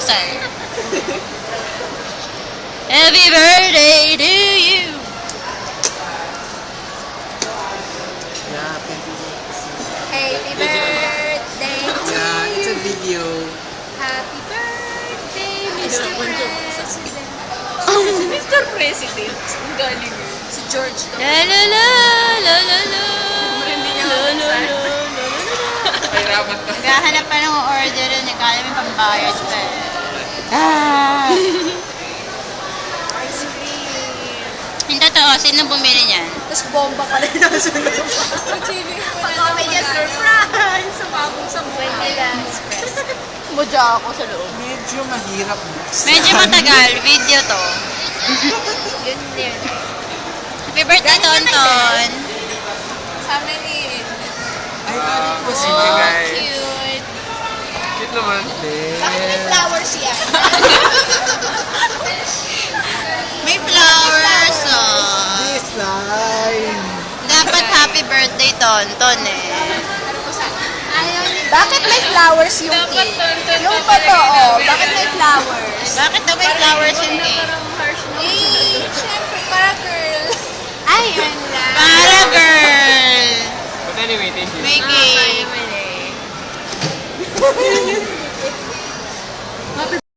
buksan. Happy birthday to you. Happy birthday to Yeah, it's a you. video. Happy birthday, Mr. President. Mr. President. Ang galing yun. Si George. La la la la la la. Hindi niya La la la mabuksan. la la. Mahirapan to. Naghahanap pa ng order yun. Kala may pambayad pa eh. Ah! Ice cream. Yung totoo, sino bumili niyan? Tapos bomba pala yung nasunod. Pag-comment niya, surprise! Sa bagong sa buhay nila. Mudya ako sa loob. Medyo mahirap buksan. Medyo matagal. Video to. Yun yun. Happy birthday, Tonton. Sa amin yun. Ay, bakit po si Oh, guys? cute. Cute naman. Bakit may flowers yan? May flowers, oh. This line. Dapat happy birthday, Tonton, eh. Bakit may flowers yung cake? Yung totoo, bakit may flowers? Bakit daw may flowers yung cake? Eh, syempre, para girl. Ay, yun lang. Para girl. But anyway, thank you. May cake.